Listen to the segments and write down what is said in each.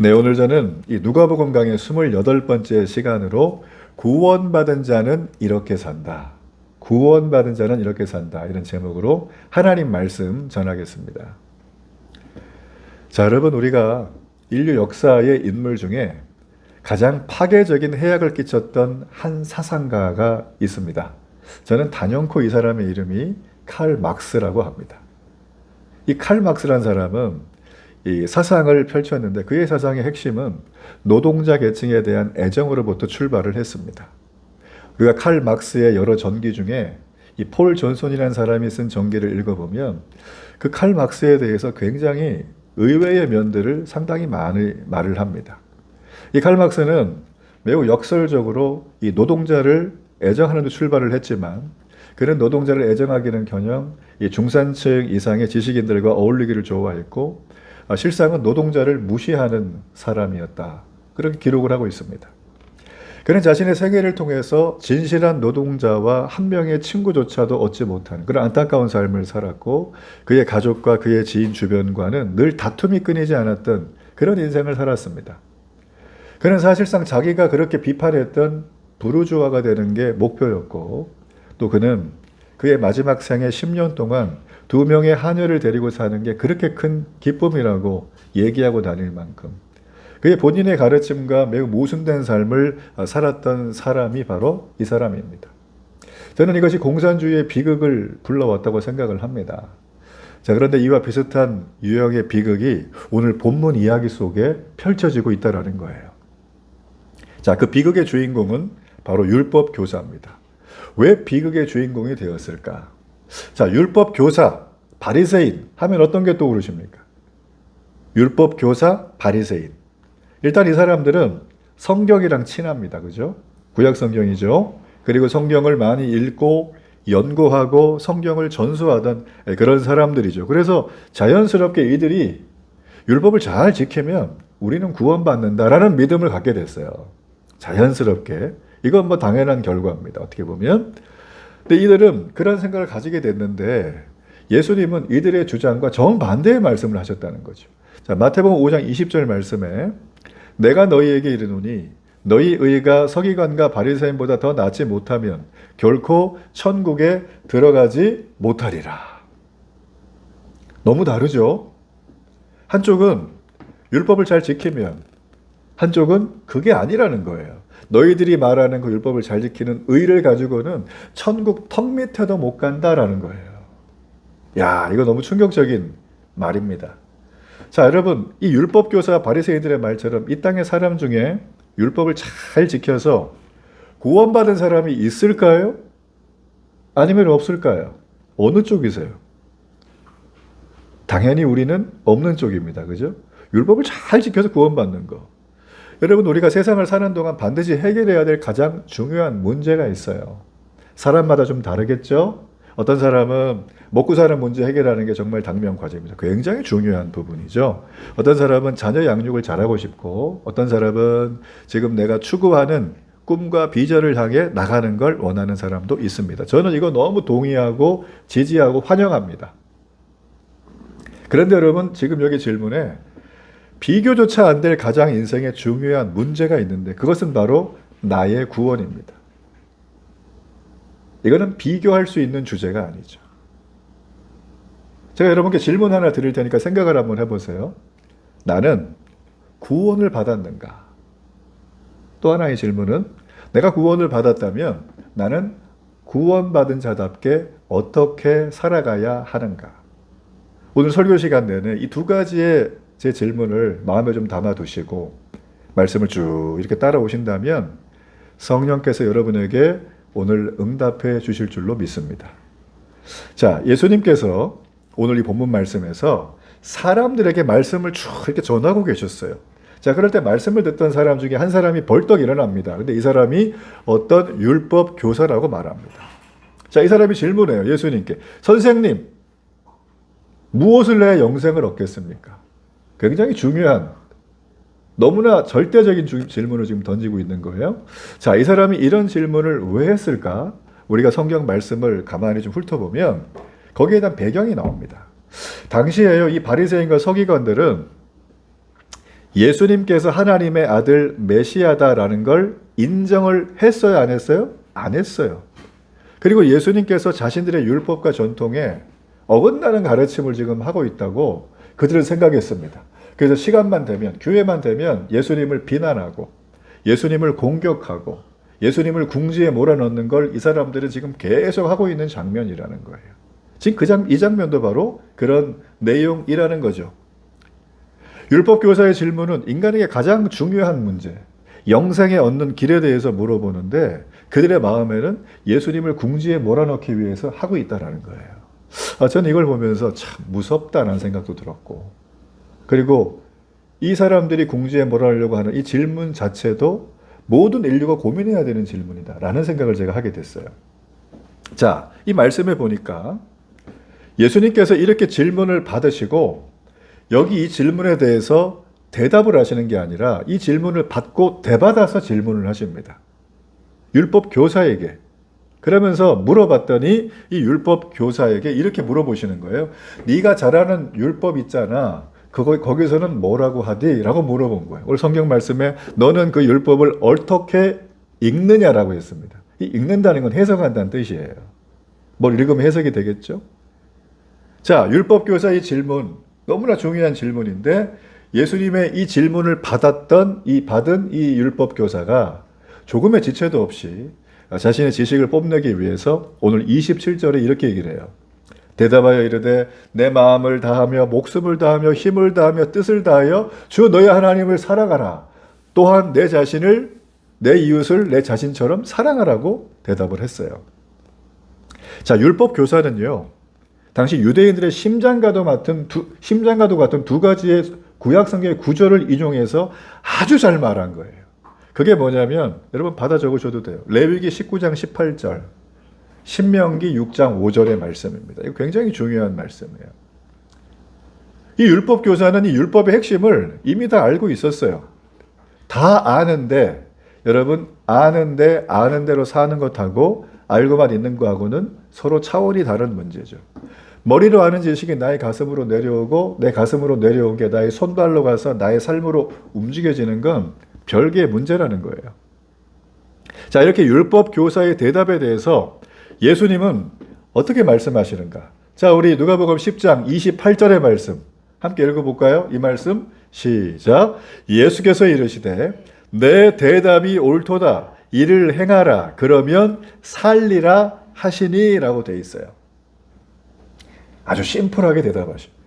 네, 오늘 저는 이 누가복음 강의 28번째 시간으로 구원받은 자는 이렇게 산다. 구원받은 자는 이렇게 산다. 이런 제목으로 하나님 말씀 전하겠습니다. 자, 여러분, 우리가 인류 역사의 인물 중에 가장 파괴적인 해악을 끼쳤던 한 사상가가 있습니다. 저는 단연코 이 사람의 이름이 칼 막스라고 합니다. 이 칼 막스란 사람은 이 사상을 펼쳤는데 그의 사상의 핵심은 노동자 계층에 대한 애정으로부터 출발을 했습니다. 우리가 칼 막스의 여러 전기 중에 이 폴 존손이라는 사람이 쓴 전기를 읽어보면 그 칼 막스에 대해서 굉장히 의외의 면들을 상당히 많이 말을 합니다. 이 칼 막스는 매우 역설적으로 이 노동자를 애정하는 데 출발을 했지만 그는 노동자를 애정하기는커녕 이 중산층 이상의 지식인들과 어울리기를 좋아했고 실상은 노동자를 무시하는 사람이었다. 그렇게 기록을 하고 있습니다. 그는 자신의 생애를 통해서 진실한 노동자와 한 명의 친구조차도 얻지 못하는 그런 안타까운 삶을 살았고 그의 가족과 그의 지인 주변과는 늘 다툼이 끊이지 않았던 그런 인생을 살았습니다. 그는 사실상 자기가 그렇게 비판했던 부르주아가 되는 게 목표였고 또 그는 그의 마지막 생애 10년 동안 2명의 하녀를 데리고 사는 게 그렇게 큰 기쁨이라고 얘기하고 다닐 만큼 그의 본인의 가르침과 매우 모순된 삶을 살았던 사람이 바로 이 사람입니다. 저는 이것이 공산주의의 비극을 불러왔다고 생각을 합니다. 자, 그런데 이와 비슷한 유형의 비극이 오늘 본문 이야기 속에 펼쳐지고 있다는 거예요. 자, 그 비극의 주인공은 바로 율법 교사입니다. 왜 비극의 주인공이 되었을까? 자, 율법 교사, 바리새인 하면 어떤 게 떠오르십니까? 율법 교사, 바리새인. 일단 이 사람들은 성경이랑 친합니다. 그죠? 구약 성경이죠. 그리고 성경을 많이 읽고 연구하고 성경을 전수하던 그런 사람들이죠. 그래서 자연스럽게 이들이 율법을 잘 지키면 우리는 구원받는다라는 믿음을 갖게 됐어요. 자연스럽게. 이건 뭐 당연한 결과입니다. 어떻게 보면. 근데 이들은 그런 생각을 가지게 됐는데 예수님은 이들의 주장과 정반대의 말씀을 하셨다는 거죠. 자, 마태복음 5장 20절 말씀에 내가 너희에게 이르노니 너희 의가 서기관과 바리새인보다 더 낫지 못하면 결코 천국에 들어가지 못하리라. 너무 다르죠? 한쪽은 율법을 잘 지키면 한쪽은 그게 아니라는 거예요. 너희들이 말하는 그 율법을 잘 지키는 의를 가지고는 천국 턱 밑에도 못 간다라는 거예요. 야, 이거 너무 충격적인 말입니다. 자, 여러분, 이 율법 교사 바리새인들의 말처럼 이 땅의 사람 중에 율법을 잘 지켜서 구원받은 사람이 있을까요? 아니면 없을까요? 어느 쪽이세요? 당연히 우리는 없는 쪽입니다. 그죠? 율법을 잘 지켜서 구원받는 거. 여러분, 우리가 세상을 사는 동안 반드시 해결해야 될 가장 중요한 문제가 있어요. 사람마다 좀 다르겠죠? 어떤 사람은 먹고 사는 문제 해결하는 게 정말 당면 과제입니다. 굉장히 중요한 부분이죠. 어떤 사람은 자녀 양육을 잘하고 싶고 어떤 사람은 지금 내가 추구하는 꿈과 비전을 향해 나가는 걸 원하는 사람도 있습니다. 저는 이거 너무 동의하고 지지하고 환영합니다. 그런데 여러분, 지금 여기 질문에 비교조차 안 될 가장 인생에 중요한 문제가 있는데 그것은 바로 나의 구원입니다. 이거는 비교할 수 있는 주제가 아니죠. 제가 여러분께 질문 하나 드릴 테니까 생각을 한번 해보세요. 나는 구원을 받았는가? 또 하나의 질문은 내가 구원을 받았다면 나는 구원받은 자답게 어떻게 살아가야 하는가? 오늘 설교 시간 내내 이 두 가지의 제 질문을 마음에 좀 담아두시고 말씀을 쭉 이렇게 따라오신다면 성령께서 여러분에게 오늘 응답해 주실 줄로 믿습니다. 자, 예수님께서 오늘 이 본문 말씀에서 사람들에게 말씀을 쭉 이렇게 전하고 계셨어요. 자, 그럴 때 말씀을 듣던 사람 중에 한 사람이 벌떡 일어납니다. 근데 이 사람이 어떤 율법 교사라고 말합니다. 자, 이 사람이 질문해요. 예수님께. 선생님, 무엇을 해야 영생을 얻겠습니까? 굉장히 중요한, 너무나 절대적인 질문을 지금 던지고 있는 거예요. 자, 이 사람이 이런 질문을 왜 했을까? 우리가 성경 말씀을 가만히 좀 훑어보면 거기에 대한 배경이 나옵니다. 당시에요, 이 바리새인과 서기관들은 예수님께서 하나님의 아들 메시아다라는 걸 인정을 했어요, 안 했어요? 안 했어요. 그리고 예수님께서 자신들의 율법과 전통에 어긋나는 가르침을 지금 하고 있다고 그들은 생각했습니다. 그래서 시간만 되면, 교회만 되면 예수님을 비난하고 예수님을 공격하고 예수님을 궁지에 몰아넣는 걸 이 사람들은 지금 계속 하고 있는 장면이라는 거예요. 지금 이 장면도 바로 그런 내용이라는 거죠. 율법교사의 질문은 인간에게 가장 중요한 문제, 영생에 얻는 길에 대해서 물어보는데 그들의 마음에는 예수님을 궁지에 몰아넣기 위해서 하고 있다는 거예요. 저는 이걸 보면서 참 무섭다는 생각도 들었고, 그리고 이 사람들이 궁지에 몰아넣으려고 하는 이 질문 자체도 모든 인류가 고민해야 되는 질문이다 라는 생각을 제가 하게 됐어요. 자, 이 말씀에 보니까 예수님께서 이렇게 질문을 받으시고 여기 이 질문에 대해서 대답을 하시는 게 아니라 이 질문을 받고 되받아서 질문을 하십니다. 율법 교사에게. 그러면서 물어봤더니 이 율법 교사에게 이렇게 물어보시는 거예요. 네가 잘 아는 율법 있잖아. 거기서는 뭐라고 하디? 라고 물어본 거예요. 오늘 성경 말씀에 너는 그 율법을 어떻게 읽느냐라고 했습니다. 이 읽는다는 건 해석한다는 뜻이에요. 뭘 읽으면 해석이 되겠죠? 자, 율법 교사의 질문, 너무나 중요한 질문인데 예수님의 이 질문을 받은 이 율법 교사가 조금의 지체도 없이 자신의 지식을 뽐내기 위해서 오늘 27절에 이렇게 얘기를 해요. 대답하여 이르되 내 마음을 다하며 목숨을 다하며 힘을 다하며 뜻을 다하여 주 너희 하나님을 사랑하라. 또한 내 자신을 내 이웃을 내 자신처럼 사랑하라고 대답을 했어요. 자, 율법 교사는요. 당시 유대인들의 심장과도 같은 두 가지의 구약 성경의 구절을 인용해서 아주 잘 말한 거예요. 그게 뭐냐면 여러분 받아 적으셔도 돼요. 레위기 19장 18절, 신명기 6장 5절의 말씀입니다. 이거 굉장히 중요한 말씀이에요. 이 율법 교사는 이 율법의 핵심을 이미 다 알고 있었어요. 다 아는데 여러분 아는 대로 사는 것하고 알고만 있는 거하고는 서로 차원이 다른 문제죠. 머리로 아는 지식이 나의 가슴으로 내려오고 내 가슴으로 내려온 게 나의 손발로 가서 나의 삶으로 움직여지는 건 별개의 문제라는 거예요. 자, 이렇게 율법 교사의 대답에 대해서 예수님은 어떻게 말씀하시는가? 자, 우리 누가복음 10장 28절의 말씀 함께 읽어볼까요? 이 말씀 시작. 예수께서 이르시되 내 대답이 옳도다. 이를 행하라. 그러면 살리라 하시니 라고 되어 있어요. 아주 심플하게 대답하십니다.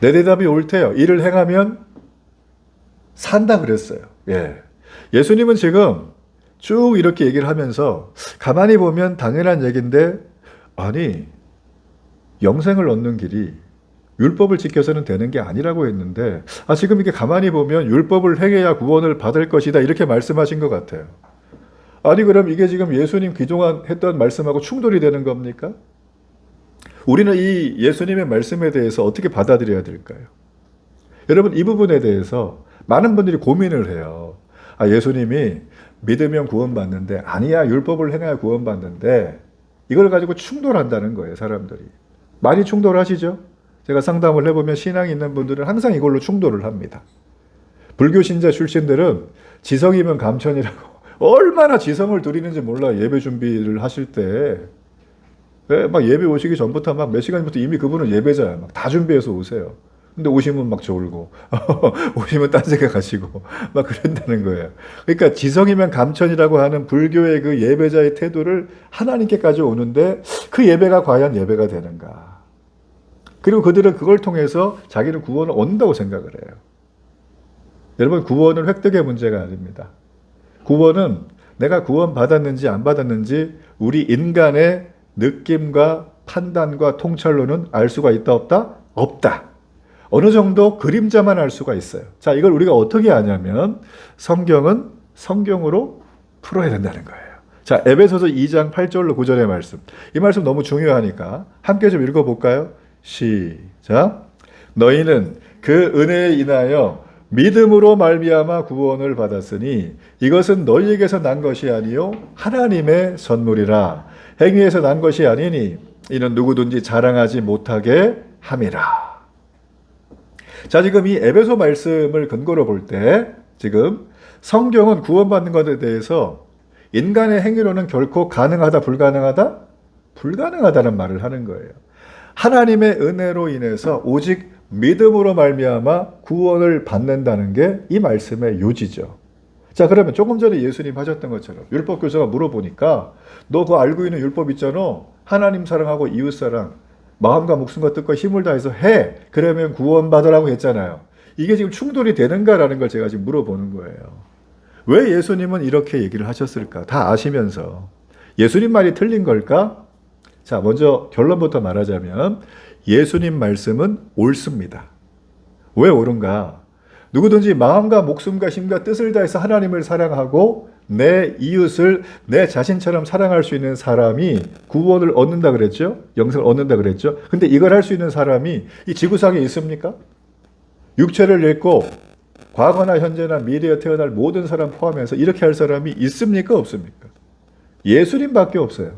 내 대답이 옳대요. 이를 행하면 산다 그랬어요. 예. 예수님은 지금 쭉 이렇게 얘기를 하면서 가만히 보면 당연한 얘기인데 아니 영생을 얻는 길이 율법을 지켜서는 되는 게 아니라고 했는데 지금 이게 가만히 보면 율법을 행해야 구원을 받을 것이다 이렇게 말씀하신 것 같아요. 아니 그럼 이게 지금 예수님 그동안 했던 말씀하고 충돌이 되는 겁니까? 우리는 이 예수님의 말씀에 대해서 어떻게 받아들여야 될까요? 여러분 이 부분에 대해서 많은 분들이 고민을 해요. 예수님이 믿으면 구원받는데 아니야 율법을 행해야 구원받는데 이걸 가지고 충돌한다는 거예요. 사람들이 많이 충돌하시죠? 제가 상담을 해보면 신앙이 있는 분들은 항상 이걸로 충돌을 합니다. 불교 신자 출신들은 지성이면 감천이라고 얼마나 지성을 들이는지 몰라. 예배 준비를 하실 때 막 예배 오시기 전부터 막 몇 시간부터 이미 그분은 예배자야. 막 다 준비해서 오세요. 근데 오시면 막 졸고 오시면 딴 생각 하시고 막 그런다는 거예요. 그러니까 지성이면 감천이라고 하는 불교의 그 예배자의 태도를 하나님께까지 오는데 그 예배가 과연 예배가 되는가. 그리고 그들은 그걸 통해서 자기는 구원을 얻는다고 생각을 해요. 여러분 구원은 획득의 문제가 아닙니다. 구원은 내가 구원 받았는지 안 받았는지 우리 인간의 느낌과 판단과 통찰로는 알 수가 있다 없다? 없다. 어느 정도 그림자만 알 수가 있어요. 자, 이걸 우리가 어떻게 아냐면 성경은 성경으로 풀어야 된다는 거예요. 자, 에베소서 2장 8절로 9절의 말씀. 이 말씀 너무 중요하니까 함께 좀 읽어볼까요? 시작. 너희는 그 은혜에 인하여 믿음으로 말미암아 구원을 받았으니 이것은 너희에게서 난 것이 아니요 하나님의 선물이라. 행위에서 난 것이 아니니 이는 누구든지 자랑하지 못하게 함이라. 자, 지금 이 에베소 말씀을 근거로 볼 때 지금 성경은 구원받는 것에 대해서 인간의 행위로는 결코 가능하다, 불가능하다? 불가능하다는 말을 하는 거예요. 하나님의 은혜로 인해서 오직 믿음으로 말미암아 구원을 받는다는 게 이 말씀의 요지죠. 자, 그러면 조금 전에 예수님 하셨던 것처럼 율법 교사가 물어보니까 너 그거 알고 있는 율법 있잖아. 하나님 사랑하고 이웃 사랑, 마음과 목숨과 뜻과 힘을 다해서 해. 그러면 구원받으라고 했잖아요. 이게 지금 충돌이 되는가라는 걸 제가 지금 물어보는 거예요. 왜 예수님은 이렇게 얘기를 하셨을까? 다 아시면서. 예수님 말이 틀린 걸까? 자, 먼저 결론부터 말하자면 예수님 말씀은 옳습니다. 왜 옳은가? 누구든지 마음과 목숨과 힘과 뜻을 다해서 하나님을 사랑하고 내 이웃을 내 자신처럼 사랑할 수 있는 사람이 구원을 얻는다 그랬죠? 영생을 얻는다 그랬죠? 근데 이걸 할 수 있는 사람이 이 지구상에 있습니까? 육체를 잃고 과거나 현재나 미래에 태어날 모든 사람 포함해서 이렇게 할 사람이 있습니까? 없습니까? 예수님밖에 없어요.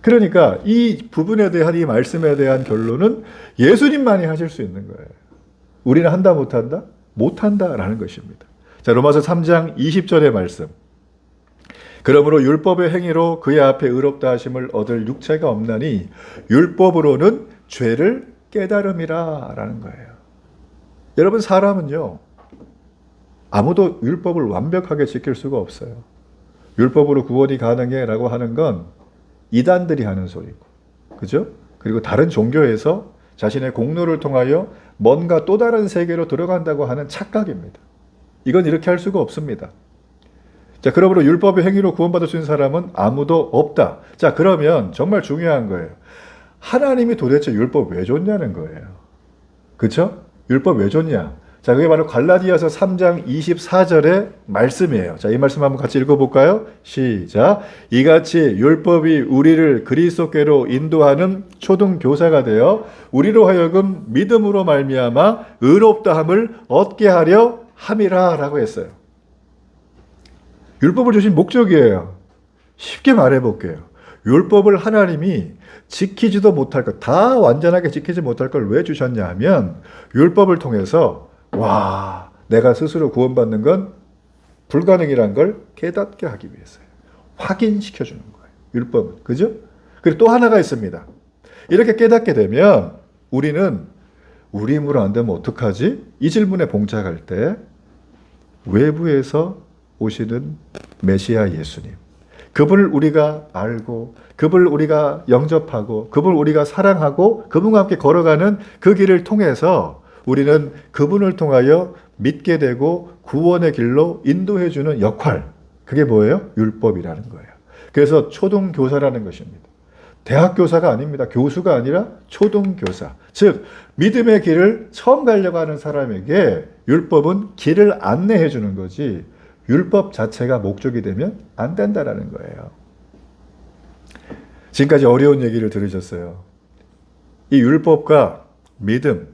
그러니까 이 부분에 대한 이 말씀에 대한 결론은 예수님만이 하실 수 있는 거예요. 우리는 한다 못한다? 못한다라는 것입니다. 자, 로마서 3장 20절의 말씀. 그러므로 율법의 행위로 그의 앞에 의롭다 하심을 얻을 육체가 없나니 율법으로는 죄를 깨달음이라 라는 거예요. 여러분, 사람은요, 아무도 율법을 완벽하게 지킬 수가 없어요. 율법으로 구원이 가능해 라고 하는 건 이단들이 하는 소리고, 그죠? 그리고 다른 종교에서 자신의 공로를 통하여 뭔가 또 다른 세계로 들어간다고 하는 착각입니다. 이건 이렇게 할 수가 없습니다. 자, 그러므로 율법의 행위로 구원받을 수 있는 사람은 아무도 없다. 자, 그러면 정말 중요한 거예요. 하나님이 도대체 율법 왜 줬냐는 거예요. 그쵸? 율법 왜 줬냐? 자, 그게 바로 갈라디아서 3장 24절의 말씀이에요. 자, 이 말씀 한번 같이 읽어볼까요? 시작. 이같이 율법이 우리를 그리스도께로 인도하는 초등 교사가 되어 우리로 하여금 믿음으로 말미암아 의롭다함을 얻게 하려 함이라 라고 했어요. 율법을 주신 목적이에요. 쉽게 말해볼게요. 율법을 하나님이 지키지도 못할 것, 다 완전하게 지키지 못할 걸 왜 주셨냐 하면 율법을 통해서 와, 내가 스스로 구원받는 건 불가능이란 걸 깨닫게 하기 위해서요. 확인시켜주는 거예요. 율법은. 그죠? 그리고 또 하나가 있습니다. 이렇게 깨닫게 되면 우리는 우리 힘으로 안 되면 어떡하지? 이 질문에 봉착할 때 외부에서 오시는 메시아 예수님, 그분을 우리가 알고 그분을 우리가 영접하고 그분을 우리가 사랑하고 그분과 함께 걸어가는 그 길을 통해서 우리는 그분을 통하여 믿게 되고 구원의 길로 인도해주는 역할, 그게 뭐예요? 율법이라는 거예요. 그래서 초등교사라는 것입니다. 대학교사가 아닙니다. 교수가 아니라 초등교사. 즉 믿음의 길을 처음 가려고 하는 사람에게 율법은 길을 안내해 주는 거지 율법 자체가 목적이 되면 안 된다라는 거예요. 지금까지 어려운 얘기를 들으셨어요. 이 율법과 믿음,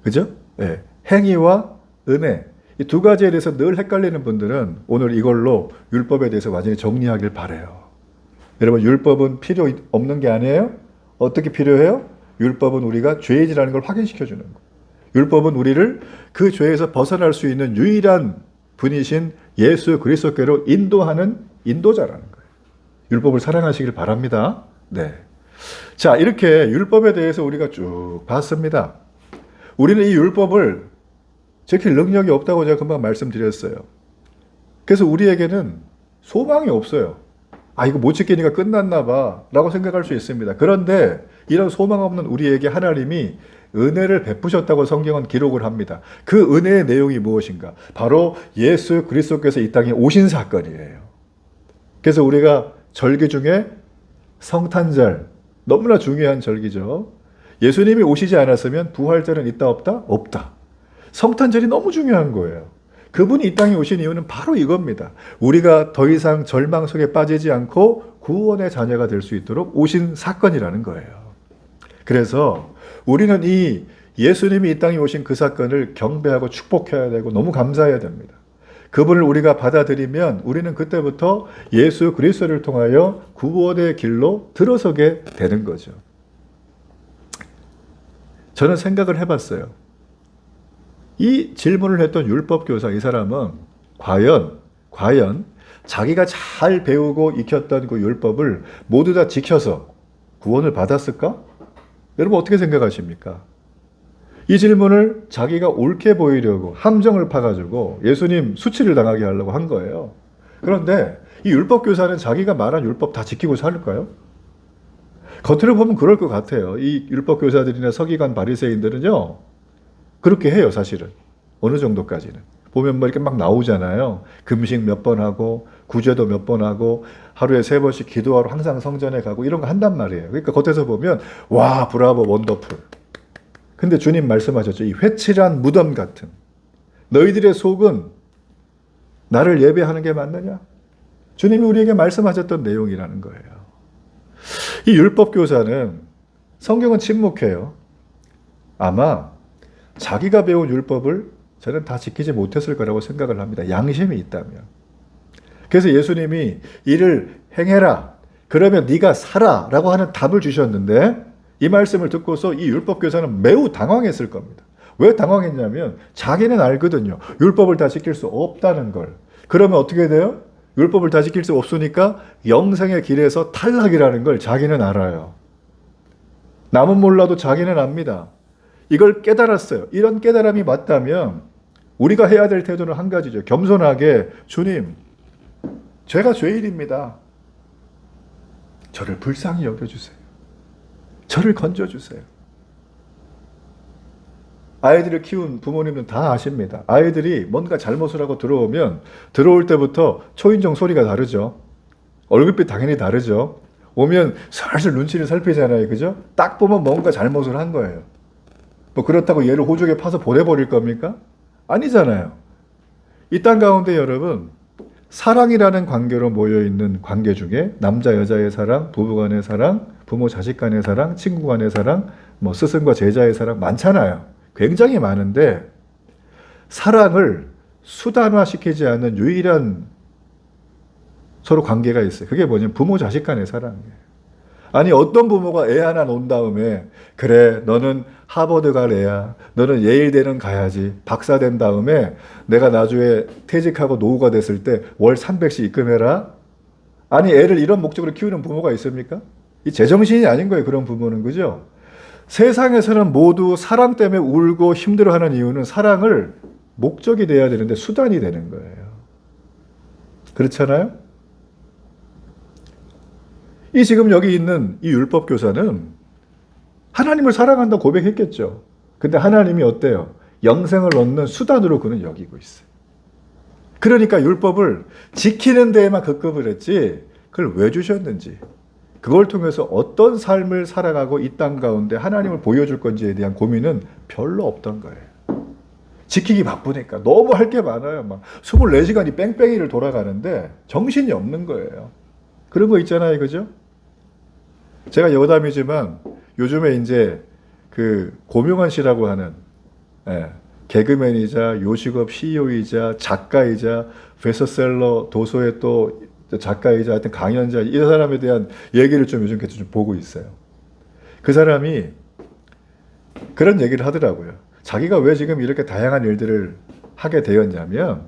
그죠? 네. 행위와 은혜, 이 두 가지에 대해서 늘 헷갈리는 분들은 오늘 이걸로 율법에 대해서 완전히 정리하길 바라요. 여러분, 율법은 필요 없는 게 아니에요? 어떻게 필요해요? 율법은 우리가 죄인이라는 걸 확인시켜 주는 거예요. 율법은 우리를 그 죄에서 벗어날 수 있는 유일한 분이신 예수 그리스도께로 인도하는 인도자라는 거예요. 율법을 사랑하시길 바랍니다. 네. 자, 이렇게 율법에 대해서 우리가 쭉 봤습니다. 우리는 이 율법을 지킬 능력이 없다고 제가 금방 말씀드렸어요. 그래서 우리에게는 소망이 없어요. 아, 이거 못 지키니까 끝났나 봐 라고 생각할 수 있습니다. 그런데 이런 소망 없는 우리에게 하나님이 은혜를 베푸셨다고 성경은 기록을 합니다. 그 은혜의 내용이 무엇인가? 바로 예수 그리스도께서 이 땅에 오신 사건이에요. 그래서 우리가 절기 중에 성탄절, 너무나 중요한 절기죠. 예수님이 오시지 않았으면 부활절은 있다 없다? 없다. 성탄절이 너무 중요한 거예요. 그분이 이 땅에 오신 이유는 바로 이겁니다. 우리가 더 이상 절망 속에 빠지지 않고 구원의 자녀가 될 수 있도록 오신 사건이라는 거예요. 그래서 우리는 이 예수님이 이 땅에 오신 그 사건을 경배하고 축복해야 되고 너무 감사해야 됩니다. 그분을 우리가 받아들이면 우리는 그때부터 예수 그리스도를 통하여 구원의 길로 들어서게 되는 거죠. 저는 생각을 해봤어요. 이 질문을 했던 율법교사 이 사람은 과연 자기가 잘 배우고 익혔던 그 율법을 모두 다 지켜서 구원을 받았을까? 여러분 어떻게 생각하십니까? 이 질문을 자기가 옳게 보이려고 함정을 파가지고 예수님 수치를 당하게 하려고 한 거예요. 그런데 이 율법교사는 자기가 말한 율법 다 지키고 살까요? 겉으로 보면 그럴 것 같아요. 이 율법교사들이나 서기관 바리새인들은요, 그렇게 해요, 사실은. 어느 정도까지는. 보면 뭐 이렇게 막 나오잖아요. 금식 몇 번 하고, 구제도 몇 번 하고, 하루에 3번씩 기도하러 항상 성전에 가고, 이런 거 한단 말이에요. 그러니까 겉에서 보면, 와, 브라보, 원더풀. 근데 주님 말씀하셨죠. 이 회칠한 무덤 같은. 너희들의 속은 나를 예배하는 게 맞느냐? 주님이 우리에게 말씀하셨던 내용이라는 거예요. 이 율법교사는 성경은 침묵해요. 아마 자기가 배운 율법을 저는 다 지키지 못했을 거라고 생각을 합니다. 양심이 있다면. 그래서 예수님이 이를 행해라. 그러면 네가 살아. 라고 하는 답을 주셨는데 이 말씀을 듣고서 이 율법교사는 매우 당황했을 겁니다. 왜 당황했냐면 자기는 알거든요. 율법을 다 지킬 수 없다는 걸. 그러면 어떻게 돼요? 율법을 다 지킬 수 없으니까 영생의 길에서 탈락이라는 걸 자기는 알아요. 남은 몰라도 자기는 압니다. 이걸 깨달았어요. 이런 깨달음이 맞다면 우리가 해야 될 태도는 한 가지죠. 겸손하게 주님, 제가 죄인입니다. 저를 불쌍히 여겨주세요. 저를 건져주세요. 아이들을 키운 부모님은 다 아십니다. 아이들이 뭔가 잘못을 하고 들어오면 들어올 때부터 초인종 소리가 다르죠. 얼굴빛 당연히 다르죠. 오면 슬슬 눈치를 살피잖아요. 그죠? 딱 보면 뭔가 잘못을 한 거예요. 뭐 그렇다고 얘를 호적에 파서 보내버릴 겁니까? 아니잖아요. 이 땅 가운데 여러분, 사랑이라는 관계로 모여있는 관계 중에 남자 여자의 사랑, 부부 간의 사랑, 부모 자식 간의 사랑, 친구 간의 사랑, 뭐 스승과 제자의 사랑 많잖아요. 굉장히 많은데 사랑을 수단화시키지 않는 유일한 서로 관계가 있어요. 그게 뭐냐면 부모 자식 간의 사랑이에요. 아니 어떤 부모가 애 하나 놓은 다음에 그래 너는 하버드 갈 애야. 너는 예일대는 가야지. 박사 된 다음에 내가 나중에 퇴직하고 노후가 됐을 때 월 300씩 입금해라. 아니 애를 이런 목적으로 키우는 부모가 있습니까? 이 제정신이 아닌 거예요. 그런 부모는. 그죠? 세상에서는 모두 사랑 때문에 울고 힘들어하는 이유는 사랑을 목적이 돼야 되는데 수단이 되는 거예요. 그렇잖아요? 이 지금 여기 있는 이 율법교사는 하나님을 사랑한다고 고백했겠죠. 근데 하나님이 어때요? 영생을 얻는 수단으로 그는 여기고 있어요. 그러니까 율법을 지키는 데에만 급급을 했지 그걸 왜 주셨는지, 그걸 통해서 어떤 삶을 살아가고 이 땅 가운데 하나님을 보여줄 건지에 대한 고민은 별로 없던 거예요. 지키기 바쁘니까 너무 할 게 많아요. 막 24시간이 뺑뺑이를 돌아가는데 정신이 없는 거예요. 그런 거 있잖아요. 그죠? 제가 여담이지만 요즘에 이제 그 고명환 씨라고 하는 개그맨이자 요식업 CEO이자 작가이자 베스트셀러 도서의 또 작가이자 하여튼 강연자 이 사람에 대한 얘기를 좀 요즘 계속 좀 보고 있어요. 그 사람이 그런 얘기를 하더라고요. 자기가 왜 지금 이렇게 다양한 일들을 하게 되었냐면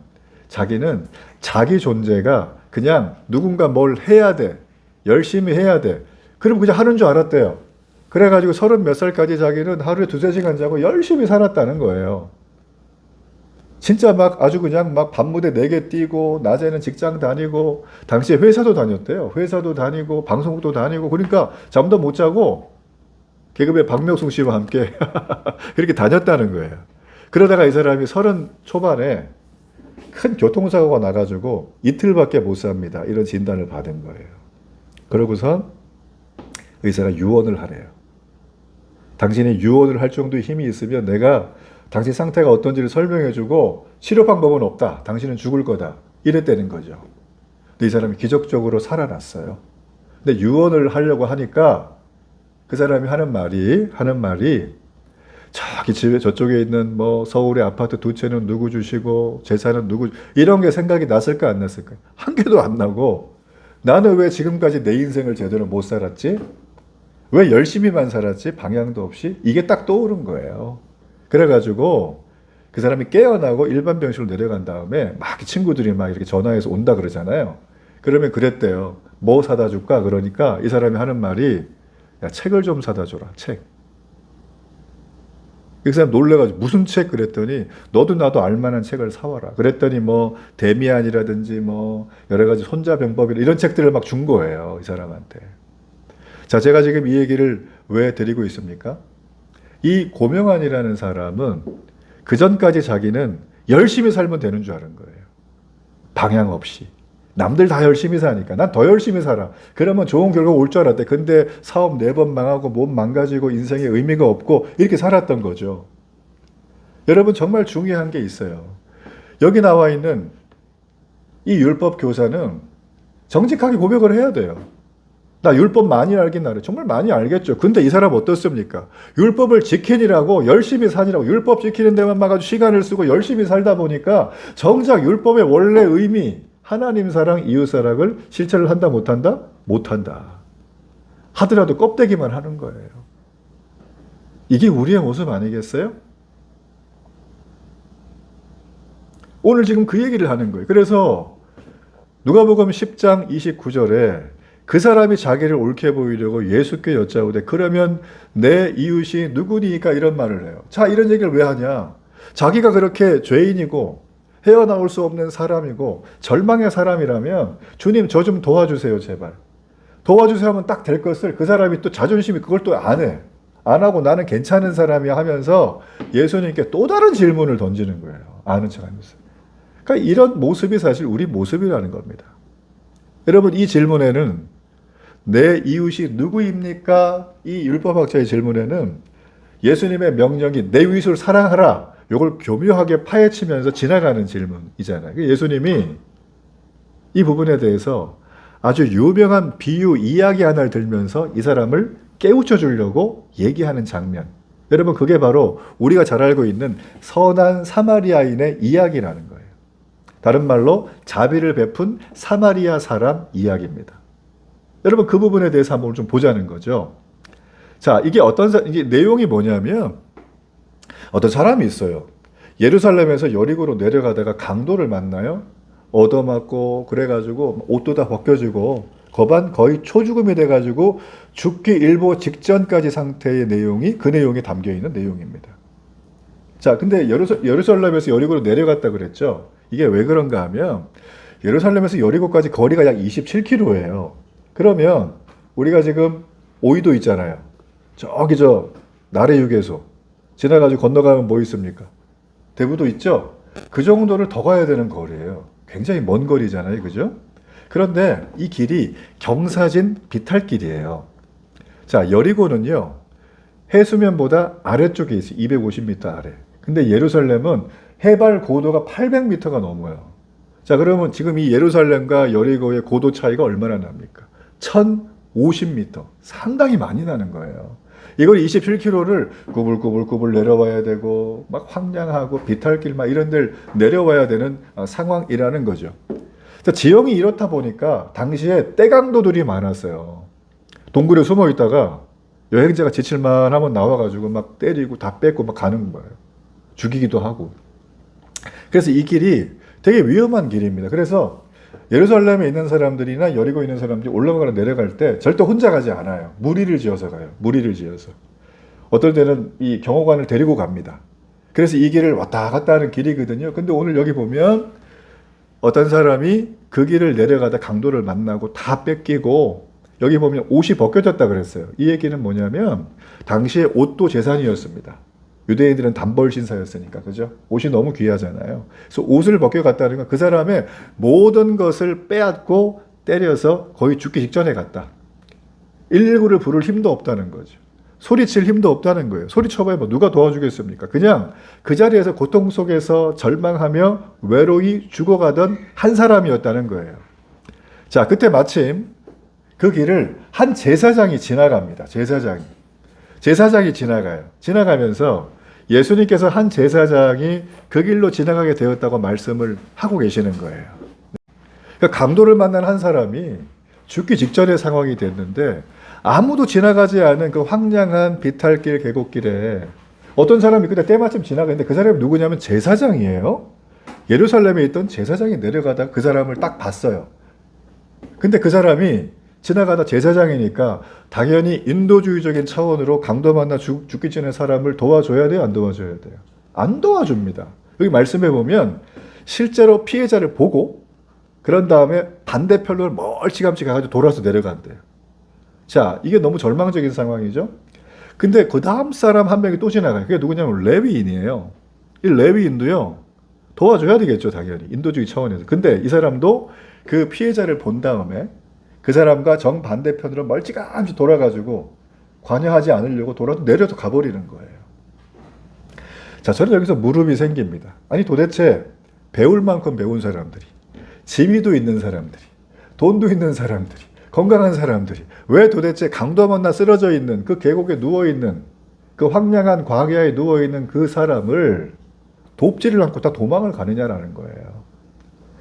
자기는 자기 존재가 그냥 누군가 뭘 해야 돼. 열심히 해야 돼. 그럼 그냥 하는 줄 알았대요. 그래가지고 30몇 살까지 자기는 하루에 2-3시간 자고 열심히 살았다는 거예요. 진짜 막 아주 그냥 막 밤무대 4개 뛰고 낮에는 직장 다니고 당시에 회사도 다녔대요. 회사도 다니고 방송국도 다니고 그러니까 잠도 못 자고 개그맨 박명숙 씨와 함께 그렇게 다녔다는 거예요. 그러다가 이 사람이 30 초반에 큰 교통사고가 나가지고 이틀밖에 못 삽니다. 이런 진단을 받은 거예요. 그러고선 의사가 유언을 하래요. 당신이 유언을 할 정도의 힘이 있으면 내가 당신 상태가 어떤지를 설명해주고 치료 방법은 없다. 당신은 죽을 거다. 이랬다는 거죠. 근데 이 사람이 기적적으로 살아났어요. 근데 유언을 하려고 하니까 그 사람이 하는 말이 저기 집에 저쪽에 있는 뭐 서울의 아파트 2채는 누구 주시고 재산은 누구 이런 게 생각이 났을까 안 났을까? 한 개도 안 나고 나는 왜 지금까지 내 인생을 제대로 못 살았지? 왜 열심히만 살았지? 방향도 없이? 이게 딱 떠오른 거예요. 그래가지고 그 사람이 깨어나고 일반 병실로 내려간 다음에 막 친구들이 막 이렇게 전화해서 온다 그러잖아요. 그러면 그랬대요. 뭐 사다 줄까? 그러니까 이 사람이 하는 말이 야, 책을 좀 사다 줘라. 책. 그 사람 놀래가지고 무슨 책 그랬더니 너도 나도 알만한 책을 사와라. 그랬더니 뭐 데미안이라든지 뭐 여러 가지 손자병법 이런 책들을 막 준 거예요. 이 사람한테. 자, 제가 지금 이 얘기를 왜 드리고 있습니까? 이 고명환이라는 사람은 그 전까지 자기는 열심히 살면 되는 줄 아는 거예요. 방향 없이. 남들 다 열심히 사니까 난 더 열심히 살아. 그러면 좋은 결과 올 줄 알았대. 근데 사업 4번 망하고 몸 망가지고 인생에 의미가 없고 이렇게 살았던 거죠. 여러분 정말 중요한 게 있어요. 여기 나와 있는 이 율법 교사는 정직하게 고백을 해야 돼요. 나 율법 많이 알긴 알아요. 정말 많이 알겠죠. 근데 이 사람 어떻습니까? 율법을 지키니라고 열심히 사니라고 율법 지키는 데만 막아도 시간을 쓰고 열심히 살다 보니까 정작 율법의 원래 의미 하나님 사랑, 이웃 사랑을 실천을 한다 못한다? 못한다. 하더라도 껍데기만 하는 거예요. 이게 우리의 모습 아니겠어요? 오늘 지금 그 얘기를 하는 거예요. 그래서 누가복음 10장 29절에 그 사람이 자기를 옳게 보이려고 예수께 여짜오되 그러면 내 이웃이 누구니까 이런 말을 해요. 자, 이런 얘기를 왜 하냐? 자기가 그렇게 죄인이고 헤어나올 수 없는 사람이고 절망의 사람이라면 주님 저 좀 도와주세요 제발. 도와주세요 하면 딱 될 것을 그 사람이 또 자존심이 그걸 또 안 해. 안 하고 나는 괜찮은 사람이야 하면서 예수님께 또 다른 질문을 던지는 거예요. 아는 척 하면서. 그러니까 이런 모습이 사실 우리 모습이라는 겁니다. 여러분 이 질문에는 내 이웃이 누구입니까? 이 율법학자의 질문에는 예수님의 명령이 내 이웃을 사랑하라. 이걸 교묘하게 파헤치면서 지나가는 질문이잖아요. 예수님이 이 부분에 대해서 아주 유명한 비유 이야기 하나를 들면서 이 사람을 깨우쳐 주려고 얘기하는 장면. 여러분 그게 바로 우리가 잘 알고 있는 선한 사마리아인의 이야기라는 거예요. 다른 말로 자비를 베푼 사마리아 사람 이야기입니다. 여러분 그 부분에 대해서 한번 좀 보자는 거죠. 자, 이게 이게 내용이 뭐냐면 어떤 사람이 있어요. 예루살렘에서 여리고로 내려가다가 강도를 만나요. 얻어맞고 그래가지고 옷도 다 벗겨지고 거의 초죽음이 돼가지고 죽기 일보 직전까지 상태의 내용이 그 내용에 담겨 있는 내용입니다. 자, 근데 예루살렘에서 여리고로 내려갔다 그랬죠. 이게 왜 그런가 하면 예루살렘에서 여리고까지 거리가 약 27km예요. 그러면 우리가 지금 오이도 있잖아요. 저기 나래 휴게소 지나가지고 건너가면 뭐 있습니까? 대부도 있죠? 그 정도를 더 가야 되는 거리예요. 굉장히 먼 거리잖아요. 그죠? 그런데 이 길이 경사진 비탈길이에요. 자, 여리고는요. 해수면보다 아래쪽에 있어요. 250m 아래. 근데 예루살렘은 해발 고도가 800m가 넘어요. 자, 그러면 지금 이 예루살렘과 여리고의 고도 차이가 얼마나 납니까? 1050m. 상당히 많이 나는 거예요. 이걸 27km를 꾸불꾸불꾸불 내려와야 되고 막 황량하고 비탈길 막 이런 데를 내려와야 되는 상황이라는 거죠. 자, 지형이 이렇다 보니까 당시에 떼강도들이 많았어요. 동굴에 숨어 있다가 여행자가 지칠만 하면 나와가지고 막 때리고 다 뺏고 막 가는 거예요. 죽이기도 하고. 그래서 이 길이 되게 위험한 길입니다. 그래서 예루살렘에 있는 사람들이나 여리고 있는 사람들이 올라가거나 내려갈 때 절대 혼자 가지 않아요. 무리를 지어서 가요. 무리를 지어서. 어떨 때는 이 경호관을 데리고 갑니다. 그래서 이 길을 왔다 갔다 하는 길이거든요. 근데 오늘 여기 보면 어떤 사람이 그 길을 내려가다 강도를 만나고 다 뺏기고 여기 보면 옷이 벗겨졌다 그랬어요. 이 얘기는 뭐냐면 당시에 옷도 재산이었습니다. 유대인들은 단벌 신사였으니까, 그죠? 옷이 너무 귀하잖아요. 그래서 옷을 벗겨갔다는 건 그 사람의 모든 것을 빼앗고 때려서 거의 죽기 직전에 갔다. 119를 부를 힘도 없다는 거죠. 소리칠 힘도 없다는 거예요. 소리쳐봐야 뭐 누가 도와주겠습니까? 그냥 그 자리에서 고통 속에서 절망하며 외로이 죽어가던 한 사람이었다는 거예요. 자, 그때 마침 그 길을 한 제사장이 지나갑니다. 제사장이 지나가요. 지나가면서 예수님께서 한 제사장이 그 길로 지나가게 되었다고 말씀을 하고 계시는 거예요. 그러니까 강도를 만난 한 사람이 죽기 직전의 상황이 됐는데 아무도 지나가지 않은 그 황량한 비탈길 계곡길에 어떤 사람이 그때 때마침 지나가는데 그 사람이 누구냐면 제사장이에요. 예루살렘에 있던 제사장이 내려가다 그 사람을 딱 봤어요. 근데 그 사람이 지나가다 제사장이니까 당연히 인도주의적인 차원으로 강도 만나 죽기 전에 사람을 도와줘야 돼요? 안 도와줘야 돼요? 안 도와줍니다. 여기 말씀해 보면 실제로 피해자를 보고 그런 다음에 반대편으로 멀찌감치 가가지고 돌아서 내려간대요. 자, 이게 너무 절망적인 상황이죠? 근데 그 다음 사람 한 명이 또 지나가요. 그게 누구냐면 레위인이에요. 이 레위인도요, 도와줘야 되겠죠, 당연히. 인도주의 차원에서. 근데 이 사람도 그 피해자를 본 다음에 그 사람과 정반대편으로 멀찌감치 돌아가지고 관여하지 않으려고 돌아서 내려서 가버리는 거예요. 자, 저는 여기서 물음이 생깁니다. 아니, 도대체 배울 만큼 배운 사람들이, 지위도 있는 사람들이, 돈도 있는 사람들이, 건강한 사람들이 왜 도대체 강도 만나 쓰러져 있는 그 계곡에 누워있는 그 황량한 광야에 누워있는 그 사람을 돕지를 않고 다 도망을 가느냐라는 거예요.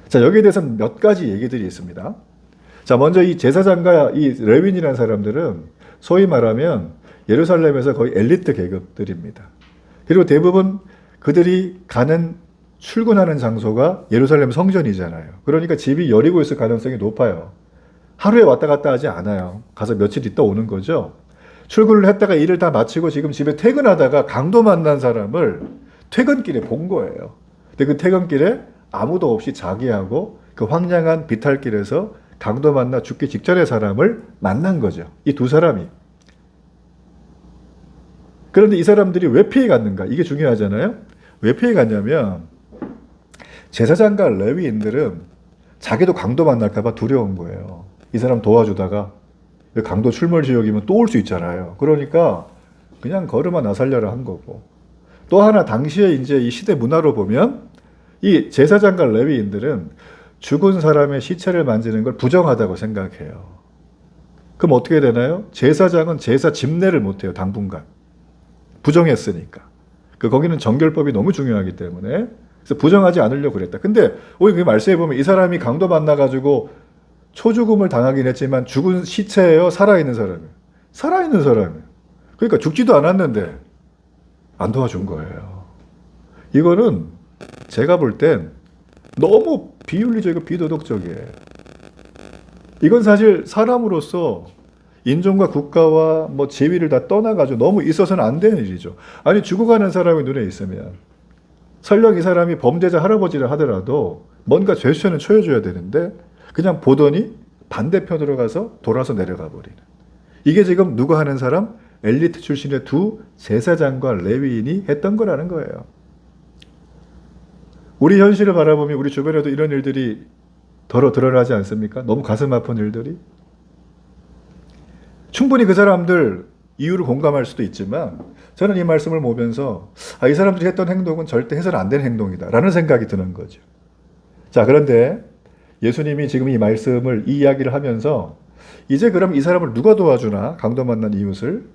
자, 여기에 대해서는 몇 가지 얘기들이 있습니다. 자, 먼저 이 제사장과 이 레윈이라는 사람들은 소위 말하면 예루살렘에서 거의 엘리트 계급들입니다. 그리고 대부분 그들이 출근하는 장소가 예루살렘 성전이잖아요. 그러니까 집이 여리고 있을 가능성이 높아요. 하루에 왔다 갔다 하지 않아요. 가서 며칠 있다 오는 거죠. 출근을 했다가 일을 다 마치고 지금 집에 퇴근하다가 강도 만난 사람을 퇴근길에 본 거예요. 근데 그 퇴근길에 아무도 없이 자기하고 그 황량한 비탈길에서 강도 만나 죽기 직전의 사람을 만난 거죠. 이 두 사람이. 그런데 이 사람들이 왜 피해 갔는가? 이게 중요하잖아요. 왜 피해 갔냐면 제사장과 레위인들은 자기도 강도 만날까봐 두려운 거예요. 이 사람 도와주다가 강도 출몰 지역이면 또 올 수 있잖아요. 그러니까 그냥 걸음아 나살려라 한 거고. 또 하나 당시에 이제 이 시대 문화로 보면 이 제사장과 레위인들은 죽은 사람의 시체를 만지는 걸 부정하다고 생각해요. 그럼 어떻게 되나요? 제사장은 제사 집례를 못해요. 당분간. 부정했으니까. 거기는 정결법이 너무 중요하기 때문에 그래서 부정하지 않으려고 그랬다. 근데 오늘 그 말씀해 보면 이 사람이 강도 만나가지고 초죽음을 당하긴 했지만 죽은 시체예요? 살아있는 사람이에요? 살아있는 사람이에요. 그러니까 죽지도 않았는데 안 도와준 거예요. 이거는 제가 볼 땐 너무 비윤리적이고 비도덕적이에요. 이건 사실 사람으로서 인종과 국가와 뭐 재위를 다 떠나가지고 너무 있어서는 안 되는 일이죠. 아니, 죽어가는 사람이 눈에 있으면 설령 이 사람이 범죄자 할아버지라 하더라도 뭔가 제스처는 취해줘야 되는데 그냥 보더니 반대편으로 가서 돌아서 내려가 버리는. 이게 지금 누가 하는 사람? 엘리트 출신의 두 제사장과 레위인이 했던 거라는 거예요. 우리 현실을 바라보면 우리 주변에도 이런 일들이 더러 드러나지 않습니까? 너무 가슴 아픈 일들이. 충분히 그 사람들 이유를 공감할 수도 있지만 저는 이 말씀을 보면서 이 사람들이 했던 행동은 절대 해서는 안 되는 행동이다 라는 생각이 드는 거죠. 자, 그런데 예수님이 지금 이 말씀을, 이 이야기를 하면서 이제 그럼 이 사람을 누가 도와주나? 강도 만난 이웃을.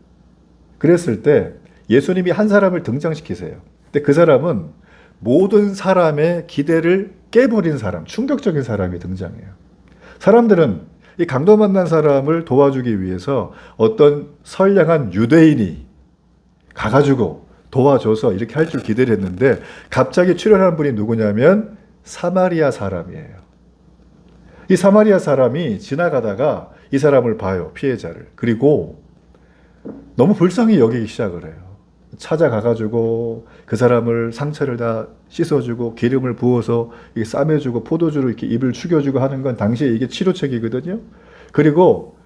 그랬을 때 예수님이 한 사람을 등장시키세요. 근데 그 사람은 모든 사람의 기대를 깨버린 사람, 충격적인 사람이 등장해요. 사람들은 이 강도 만난 사람을 도와주기 위해서 어떤 선량한 유대인이 가가지고 도와줘서 이렇게 할 줄 기대를 했는데 갑자기 출연한 분이 누구냐면 사마리아 사람이에요. 이 사마리아 사람이 지나가다가 이 사람을 봐요, 피해자를. 그리고 너무 불쌍히 여기기 시작을 해요. 찾아가가지고 그 사람을 상처를 다 씻어주고 기름을 부어서 이게 싸매주고 포도주로 이렇게 입을 죽여주고 하는 건 당시에 이게 치료책이거든요. 그리고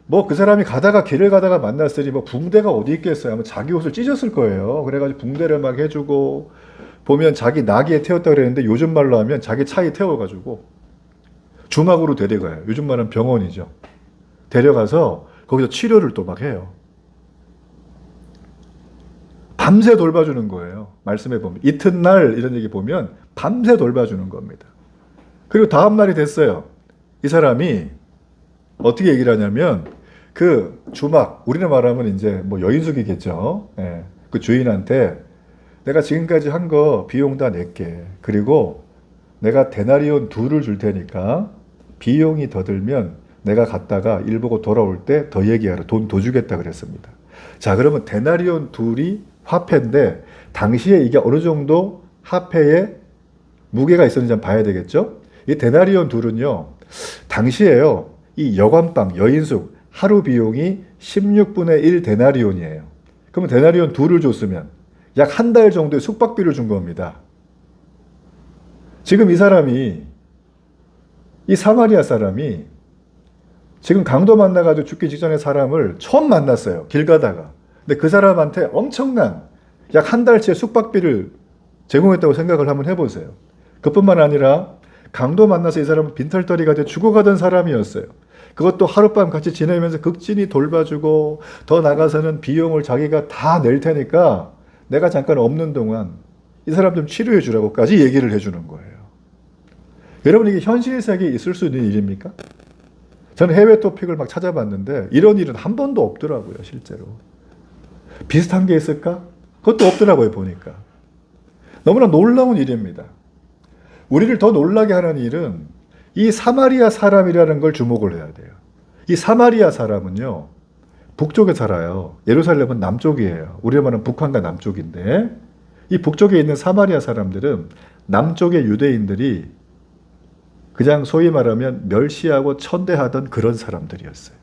뭐 그 사람이 길을 가다가 만났으니 뭐 붕대가 어디 있겠어요. 아마 자기 옷을 찢었을 거예요. 그래가지고 붕대를 막 해주고 보면 자기 나귀에 태웠다 그랬는데 요즘 말로 하면 자기 차에 태워가지고 주막으로 데려가요. 요즘 말은 병원이죠. 데려가서 거기서 치료를 또 막 해요. 밤새 돌봐주는 거예요. 말씀해 보면 이튿날 이런 얘기 보면 밤새 돌봐주는 겁니다. 그리고 다음 날이 됐어요. 이 사람이 어떻게 얘기를 하냐면 그 주막, 우리는 말하면 이제 뭐 여인숙이겠죠. 예. 그 주인한테 내가 지금까지 한 거 비용 다 낼게. 그리고 내가 데나리온 2를 줄 테니까 비용이 더 들면 내가 갔다가 일 보고 돌아올 때 더 얘기하라. 돈 더 주겠다 그랬습니다. 자, 그러면 데나리온 둘이 화폐인데 당시에 이게 어느 정도 화폐에 무게가 있었는지 한번 봐야 되겠죠? 이 데나리온 둘은요, 당시에요, 이 여관방, 여인숙 하루 비용이 16분의 1 데나리온이에요. 그러면 데나리온 둘을 줬으면 약 한 달 정도의 숙박비를 준 겁니다. 지금 이 사람이, 이 사마리아 사람이 지금 강도 만나가지고 죽기 직전에 사람을 처음 만났어요. 길 가다가. 근데 그 사람한테 엄청난 약 한 달치의 숙박비를 제공했다고 생각을 한번 해보세요. 그뿐만 아니라 강도 만나서 이 사람은 빈털터리가 돼 죽어가던 사람이었어요. 그것도 하룻밤 같이 지내면서 극진히 돌봐주고 더 나가서는 비용을 자기가 다 낼 테니까 내가 잠깐 없는 동안 이 사람 좀 치료해 주라고까지 얘기를 해주는 거예요. 여러분, 이게 현실 세계에 있을 수 있는 일입니까? 저는 해외 토픽을 막 찾아봤는데 이런 일은 한 번도 없더라고요, 실제로. 비슷한 게 있을까? 그것도 없더라고요, 보니까. 너무나 놀라운 일입니다. 우리를 더 놀라게 하는 일은 이 사마리아 사람이라는 걸 주목을 해야 돼요. 이 사마리아 사람은요, 북쪽에 살아요. 예루살렘은 남쪽이에요. 우리가 말하는 북한과 남쪽인데, 이 북쪽에 있는 사마리아 사람들은 남쪽의 유대인들이 그냥 소위 말하면 멸시하고 천대하던 그런 사람들이었어요.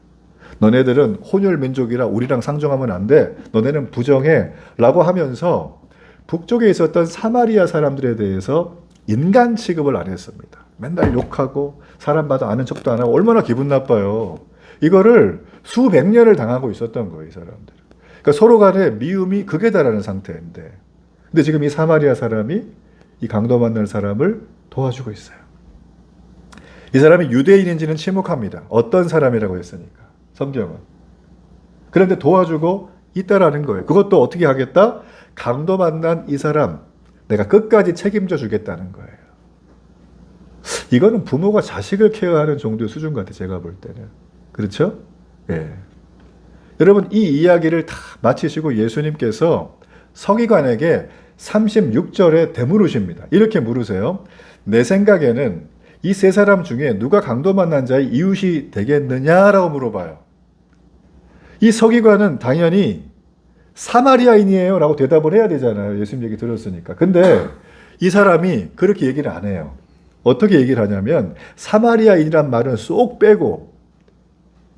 너네들은 혼혈 민족이라 우리랑 상종하면 안 돼. 너네는 부정해. 라고 하면서 북쪽에 있었던 사마리아 사람들에 대해서 인간 취급을 안 했습니다. 맨날 욕하고 사람마다 아는 척도 안 하고 얼마나 기분 나빠요. 이거를 수백 년을 당하고 있었던 거예요, 이 사람들. 그러니까 서로 간에 미움이 극에 달하는 상태인데, 근데 지금 이 사마리아 사람이 이 강도 만날 사람을 도와주고 있어요. 이 사람이 유대인인지는 침묵합니다. 어떤 사람이라고 했으니까, 성경은. 그런데 도와주고 있다라는 거예요. 그것도 어떻게 하겠다? 강도 만난 이 사람 내가 끝까지 책임져 주겠다는 거예요. 이거는 부모가 자식을 케어하는 정도의 수준 같아요, 제가 볼 때는. 그렇죠? 예. 여러분, 이 이야기를 다 마치시고 예수님께서 서기관에게 36절에 되물으십니다. 이렇게 물으세요. 내 생각에는 이 세 사람 중에 누가 강도 만난 자의 이웃이 되겠느냐라고 물어봐요. 이 서기관은 당연히 사마리아인이에요 라고 대답을 해야 되잖아요. 예수님 얘기 들었으니까. 근데 이 사람이 그렇게 얘기를 안 해요. 어떻게 얘기를 하냐면 사마리아인이란 말은 쏙 빼고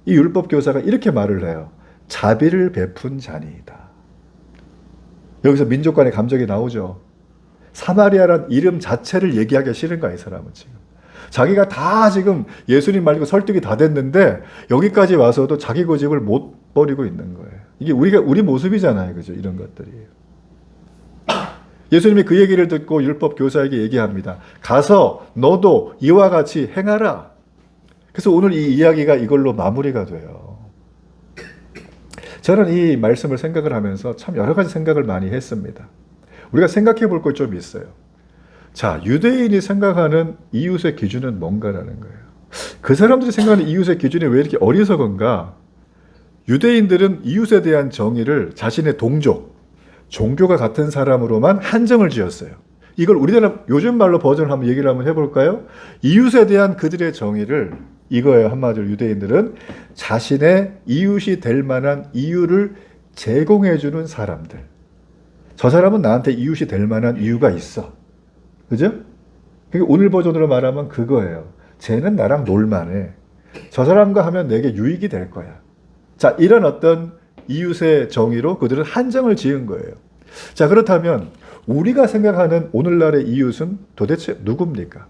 이 율법 교사가 이렇게 말을 해요. 자비를 베푼 자니이다. 여기서 민족 간의 감정이 나오죠. 사마리아란 이름 자체를 얘기하기 싫은 거야, 이 사람은 지금. 자기가 다 지금 예수님 말고 설득이 다 됐는데 여기까지 와서도 자기 고집을 못 버리고 있는 거예요. 이게 우리 모습이잖아요, 그죠? 이런 것들이. 예수님이 그 얘기를 듣고 율법 교사에게 얘기합니다. 가서 너도 이와 같이 행하라. 그래서 오늘 이 이야기가 이걸로 마무리가 돼요. 저는 이 말씀을 생각을 하면서 참 여러 가지 생각을 많이 했습니다. 우리가 생각해 볼 것 좀 있어요. 자, 유대인이 생각하는 이웃의 기준은 뭔가라는 거예요. 그 사람들이 생각하는 이웃의 기준이 왜 이렇게 어리석은가? 유대인들은 이웃에 대한 정의를 자신의 동족, 종교가 같은 사람으로만 한정을 지었어요. 이걸 우리나라 요즘 말로 버전을 한번 얘기를 한번 해볼까요? 이웃에 대한 그들의 정의를 이거예요. 한마디로 유대인들은 자신의 이웃이 될 만한 이유를 제공해주는 사람들. 저 사람은 나한테 이웃이 될 만한 이유가 있어. 그죠? 그러니까 오늘 버전으로 말하면 그거예요. 쟤는 나랑 놀만해. 저 사람과 하면 내게 유익이 될 거야. 자, 이런 어떤 이웃의 정의로 그들은 한정을 지은 거예요. 자, 그렇다면 우리가 생각하는 오늘날의 이웃은 도대체 누굽니까?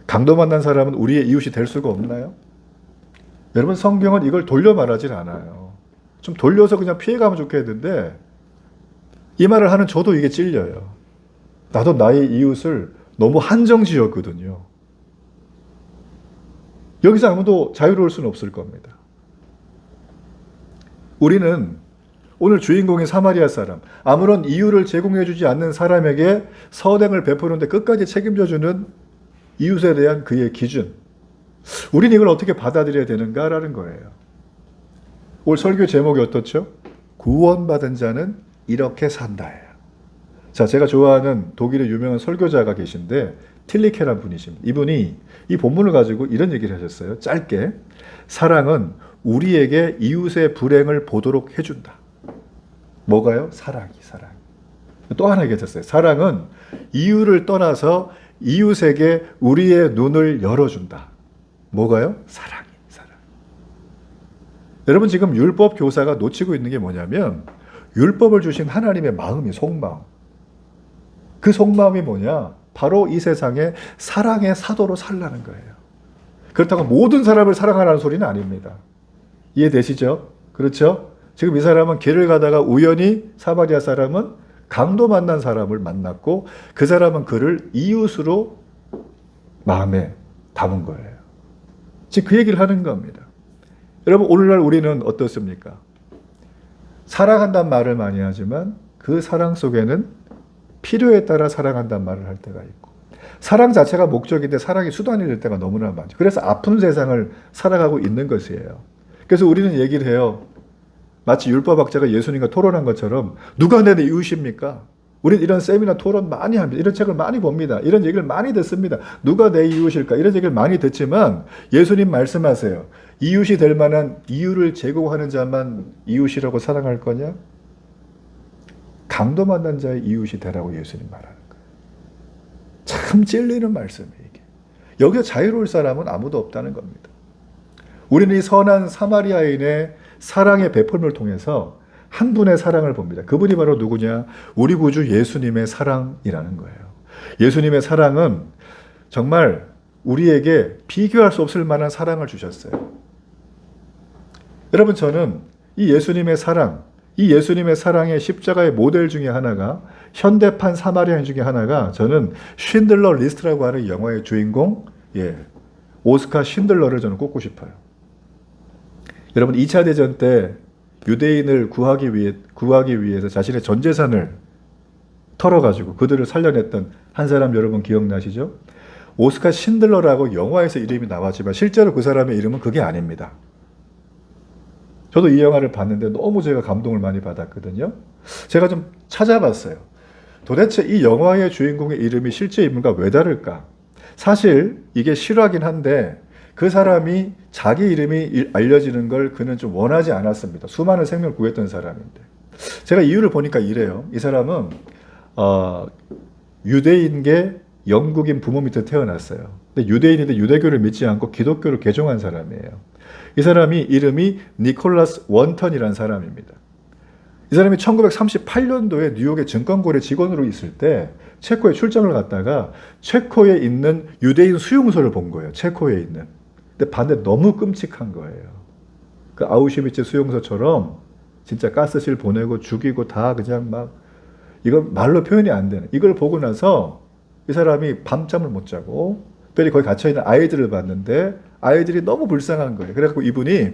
강도 만난 사람은 우리의 이웃이 될 수가 없나요? 여러분, 성경은 이걸 돌려 말하진 않아요. 좀 돌려서 그냥 피해가면 좋겠는데 이 말을 하는 저도 이게 찔려요. 나도 나의 이웃을 너무 한정 지었거든요. 여기서 아무도 자유로울 수는 없을 겁니다. 우리는 오늘 주인공인 사마리아 사람, 아무런 이유를 제공해주지 않는 사람에게 선행을 베푸는데 끝까지 책임져주는 이웃에 대한 그의 기준, 우리는 이걸 어떻게 받아들여야 되는가라는 거예요. 오늘 설교 제목이 어떻죠? 구원받은 자는 이렇게 산다예요. 자, 제가 좋아하는 독일의 유명한 설교자가 계신데 틸리케라는 분이십니다. 이분이 이 본문을 가지고 이런 얘기를 하셨어요. 짧게. 사랑은 우리에게 이웃의 불행을 보도록 해준다. 뭐가요? 사랑이. 또 하나 얘기하셨어요. 사랑은 이유를 떠나서 이웃에게 우리의 눈을 열어준다. 뭐가요? 사랑. 여러분 지금 율법 교사가 놓치고 있는 게 뭐냐면 율법을 주신 하나님의 마음이 속마음. 그 속마음이 뭐냐? 바로 이 세상에 사랑의 사도로 살라는 거예요. 그렇다고 모든 사람을 사랑하라는 소리는 아닙니다. 이해되시죠? 그렇죠? 지금 이 사람은 길을 가다가 우연히 사마리아 사람은 강도 만난 사람을 만났고 그 사람은 그를 이웃으로 마음에 담은 거예요. 지금 그 얘기를 하는 겁니다. 여러분 오늘날 우리는 어떻습니까? 사랑한다는 말을 많이 하지만 그 사랑 속에는 필요에 따라 사랑한다는 말을 할 때가 있고 사랑 자체가 목적인데 사랑이 수단이 될 때가 너무나 많죠. 그래서 아픈 세상을 살아가고 있는 것이에요. 그래서 우리는 얘기를 해요. 마치 율법학자가 예수님과 토론한 것처럼 누가 내 이웃입니까? 우리는 이런 세미나 토론 많이 합니다. 이런 책을 많이 봅니다. 이런 얘기를 많이 듣습니다. 누가 내 이웃일까? 이런 얘기를 많이 듣지만 예수님 말씀하세요. 이웃이 될 만한 이유를 제공하는 자만 이웃이라고 사랑할 거냐? 강도 만난 자의 이웃이 되라고 예수님 말하는 거예요. 참 찔리는 말씀이에요. 이게. 여기서 자유로울 사람은 아무도 없다는 겁니다. 우리는 이 선한 사마리아인의 사랑의 베풀음을 통해서 한 분의 사랑을 봅니다. 그분이 바로 누구냐? 우리 구주 예수님의 사랑이라는 거예요. 예수님의 사랑은 정말 우리에게 비교할 수 없을 만한 사랑을 주셨어요. 여러분 저는 이 예수님의 사랑, 이 예수님의 사랑의 십자가의 모델 중에 하나가 현대판 사마리아인 중에 하나가 저는 쉰들러 리스트라고 하는 영화의 주인공 오스카 쉰들러를 저는 꼽고 싶어요. 여러분 2차 대전 때 유대인을 구하기 위해서 자신의 전 재산을 털어가지고 그들을 살려냈던 한 사람 여러분 기억나시죠? 오스카 신들러라고 영화에서 이름이 나왔지만 실제로 그 사람의 이름은 그게 아닙니다. 저도 이 영화를 봤는데 너무 제가 감동을 많이 받았거든요. 제가 좀 찾아봤어요. 도대체 이 영화의 주인공의 이름이 실제 인물과 왜 다를까? 사실 이게 실화긴 한데 그 사람이 자기 이름이 알려지는 걸 그는 좀 원하지 않았습니다. 수많은 생명을 구했던 사람인데. 제가 이유를 보니까 이래요. 이 사람은 유대인계 영국인 부모 밑에 태어났어요. 근데 유대인인데 유대교를 믿지 않고 기독교를 개종한 사람이에요. 이 사람이 이름이 니콜라스 원턴이라는 사람입니다. 이 사람이 1938년도에 뉴욕의 증권거래 직원으로 있을 때 체코에 출장을 갔다가 체코에 있는 유대인 수용소를 본 거예요. 체코에 있는. 근데 봤는데 너무 끔찍한 거예요. 그 아우슈비츠 수용소처럼 진짜 가스실 보내고 죽이고 다 그냥 막 이건 말로 표현이 안 되는. 이걸 보고 나서 이 사람이 밤잠을 못 자고 특별히 거기 갇혀있는 아이들을 봤는데 아이들이 너무 불쌍한 거예요. 그래갖고 이분이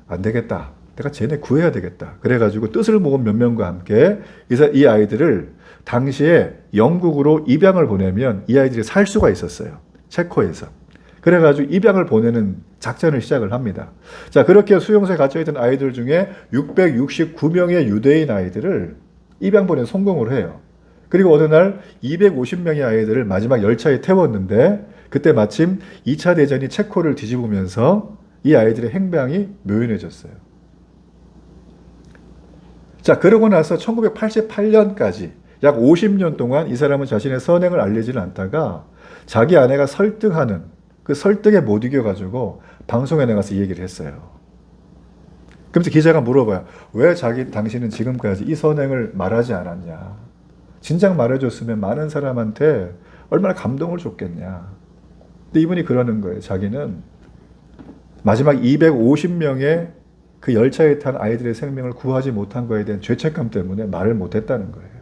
안 되겠다. 내가 쟤네 구해야 되겠다. 그래가지고 뜻을 모은 몇 명과 함께 이 아이들을 당시에 영국으로 입양을 보내면 이 아이들이 살 수가 있었어요. 체코에서. 그래가지고 입양을 보내는 작전을 시작을 합니다. 자, 그렇게 수용소에 갇혀있던 아이들 중에 669명의 유대인 아이들을 입양 보내 성공을 해요. 그리고 어느 날 250명의 아이들을 마지막 열차에 태웠는데 그때 마침 2차 대전이 체코를 뒤집으면서 이 아이들의 행방이 묘연해졌어요. 자, 그러고 나서 1988년까지 약 50년 동안 이 사람은 자신의 선행을 알리지는 않다가 자기 아내가 설득하는 그 설득에 못 이겨가지고 방송에 나가서 이 얘기를 했어요. 그러면서 기자가 물어봐요. 왜 당신은 지금까지 이 선행을 말하지 않았냐. 진작 말해줬으면 많은 사람한테 얼마나 감동을 줬겠냐. 근데 이분이 그러는 거예요. 자기는 마지막 250명의 그 열차에 탄 아이들의 생명을 구하지 못한 거에 대한 죄책감 때문에 말을 못했다는 거예요.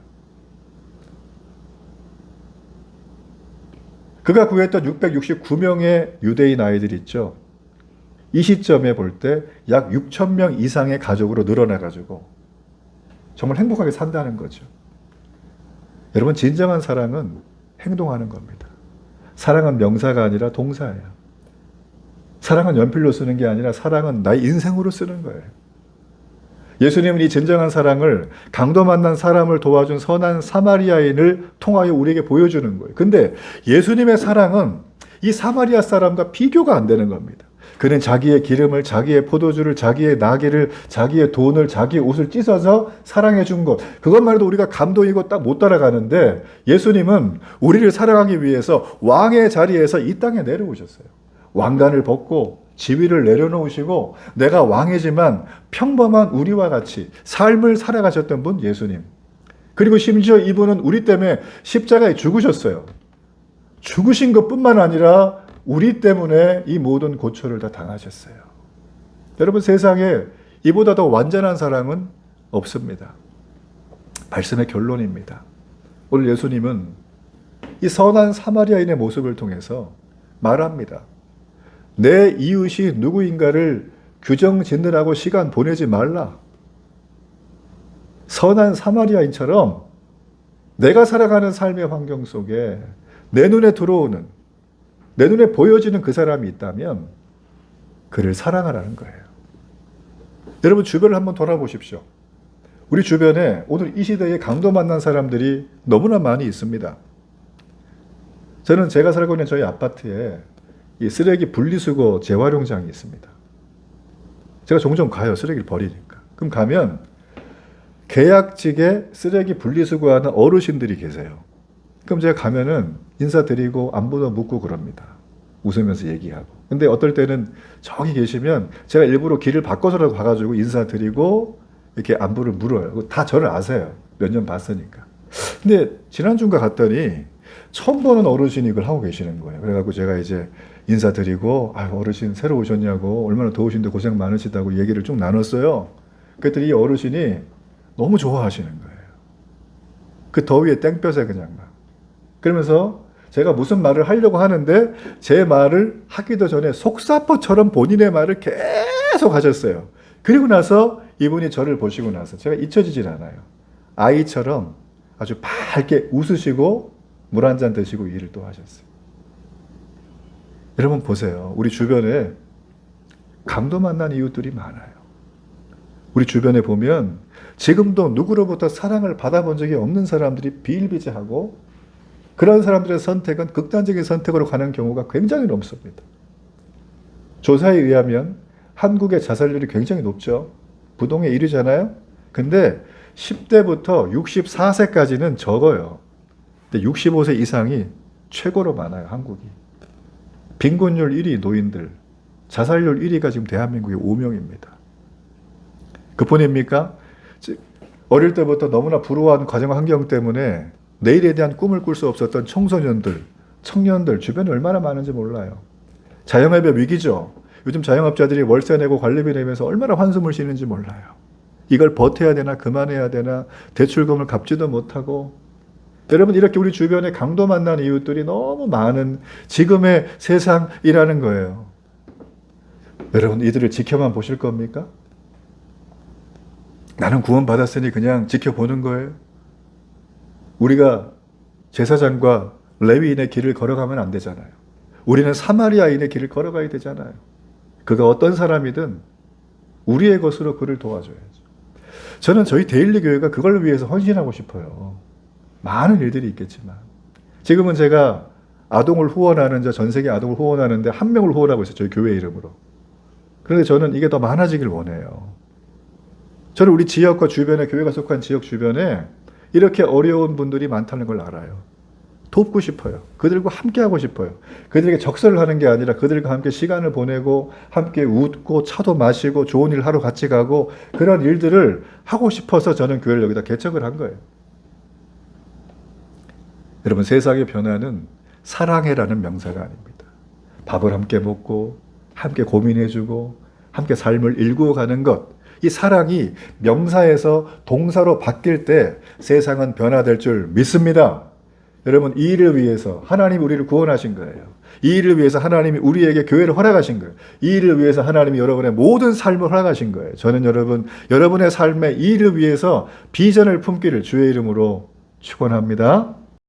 그가 구했던 669명의 유대인 아이들이 있죠. 이 시점에 볼 때 약 6,000명 이상의 가족으로 늘어나가지고 정말 행복하게 산다는 거죠. 여러분, 진정한 사랑은 행동하는 겁니다. 사랑은 명사가 아니라 동사예요. 사랑은 연필로 쓰는 게 아니라 사랑은 나의 인생으로 쓰는 거예요. 예수님은 이 진정한 사랑을 강도 만난 사람을 도와준 선한 사마리아인을 통하여 우리에게 보여주는 거예요. 근데 예수님의 사랑은 이 사마리아 사람과 비교가 안 되는 겁니다. 그는 자기의 기름을, 자기의 포도주를, 자기의 나귀를, 자기의 돈을, 자기의 옷을 찢어서 사랑해 준 것. 그것만 해도 우리가 감동이고 딱 못 따라가는데 예수님은 우리를 사랑하기 위해서 왕의 자리에서 이 땅에 내려오셨어요. 왕관을 벗고 지위를 내려놓으시고 내가 왕이지만 평범한 우리와 같이 삶을 살아가셨던 분 예수님. 그리고 심지어 이분은 우리 때문에 십자가에 죽으셨어요. 죽으신 것뿐만 아니라 우리 때문에 이 모든 고초를 다 당하셨어요. 여러분 세상에 이보다 더 완전한 사랑은 없습니다. 말씀의 결론입니다. 오늘 예수님은 이 선한 사마리아인의 모습을 통해서 말합니다. 내 이웃이 누구인가를 규정 짓느라고 시간 보내지 말라. 선한 사마리아인처럼 내가 살아가는 삶의 환경 속에 내 눈에 들어오는, 내 눈에 보여지는 그 사람이 있다면 그를 사랑하라는 거예요. 여러분 주변을 한번 돌아보십시오. 우리 주변에 오늘 이 시대에 강도 만난 사람들이 너무나 많이 있습니다. 저는 제가 살고 있는 저희 아파트에 이 쓰레기 분리수거 재활용장이 있습니다. 제가 종종 가요. 쓰레기를 버리니까. 그럼 가면 계약직에 쓰레기 분리수거하는 어르신들이 계세요. 그럼 제가 가면은 인사드리고 안부도 묻고 그럽니다. 웃으면서 얘기하고. 근데 어떨 때는 저기 계시면 제가 일부러 길을 바꿔서라도 가가지고 인사드리고 이렇게 안부를 물어요. 다 저를 아세요. 몇 년 봤으니까. 근데 지난주인가 갔더니 처음 보는 어르신이 이걸 하고 계시는 거예요. 그래갖고 제가 이제 인사드리고 어르신 새로 오셨냐고 얼마나 더우신데 고생 많으시다고 얘기를 쭉 나눴어요. 그랬더니 이 어르신이 너무 좋아하시는 거예요. 그 더위에 땡볕에 그냥 막. 그러면서 제가 무슨 말을 하려고 하는데 제 말을 하기도 전에 속사포처럼 본인의 말을 계속 하셨어요. 그리고 나서 이분이 저를 보시고 나서 제가 잊혀지질 않아요. 아이처럼 아주 밝게 웃으시고 물 한 잔 드시고 일을 또 하셨어요. 여러분 보세요. 우리 주변에 강도 만난 이웃들이 많아요. 우리 주변에 보면 지금도 누구로부터 사랑을 받아본 적이 없는 사람들이 비일비재하고 그런 사람들의 선택은 극단적인 선택으로 가는 경우가 굉장히 높습니다. 조사에 의하면 한국의 자살률이 굉장히 높죠. 부동의 1위잖아요. 근데 10대부터 64세까지는 적어요. 근데 65세 이상이 최고로 많아요. 한국이. 빈곤율 1위 노인들, 자살률 1위가 지금 대한민국에 5명입니다. 그뿐입니까? 어릴 때부터 너무나 불우한 가정 환경 때문에 내일에 대한 꿈을 꿀 수 없었던 청소년들, 청년들 주변에 얼마나 많은지 몰라요. 자영업의 위기죠. 요즘 자영업자들이 월세 내고 관리비 내면서 얼마나 한숨을 쉬는지 몰라요. 이걸 버텨야 되나 그만해야 되나 대출금을 갚지도 못하고 여러분 이렇게 우리 주변에 강도 만난 이웃들이 너무 많은 지금의 세상이라는 거예요. 여러분 이들을 지켜만 보실 겁니까? 나는 구원받았으니 그냥 지켜보는 거예요. 우리가 제사장과 레위인의 길을 걸어가면 안 되잖아요. 우리는 사마리아인의 길을 걸어가야 되잖아요. 그가 어떤 사람이든 우리의 것으로 그를 도와줘야죠. 저는 저희 데일리 교회가 그걸 위해서 헌신하고 싶어요. 많은 일들이 있겠지만 지금은 제가 아동을 후원하는 전 세계 아동을 후원하는데 한 명을 후원하고 있어요. 저희 교회 이름으로. 그런데 저는 이게 더 많아지길 원해요. 저는 우리 지역과 주변에 교회가 속한 지역 주변에 이렇게 어려운 분들이 많다는 걸 알아요. 돕고 싶어요. 그들과 함께 하고 싶어요. 그들에게 적설을 하는 게 아니라 그들과 함께 시간을 보내고 함께 웃고 차도 마시고 좋은 일 하러 같이 가고 그런 일들을 하고 싶어서 저는 교회를 여기다 개척을 한 거예요. 여러분 세상의 변화는 사랑해라는 명사가 아닙니다. 밥을 함께 먹고 함께 고민해주고 함께 삶을 일구어가는 것. 이 사랑이 명사에서 동사로 바뀔 때 세상은 변화될 줄 믿습니다. 여러분 이 일을 위해서 하나님이 우리를 구원하신 거예요. 이 일을 위해서 하나님이 우리에게 교회를 허락하신 거예요. 이 일을 위해서 하나님이 여러분의 모든 삶을 허락하신 거예요. 저는 여러분의 삶에 이 일을 위해서 비전을 품기를 주의 이름으로 축원합니다.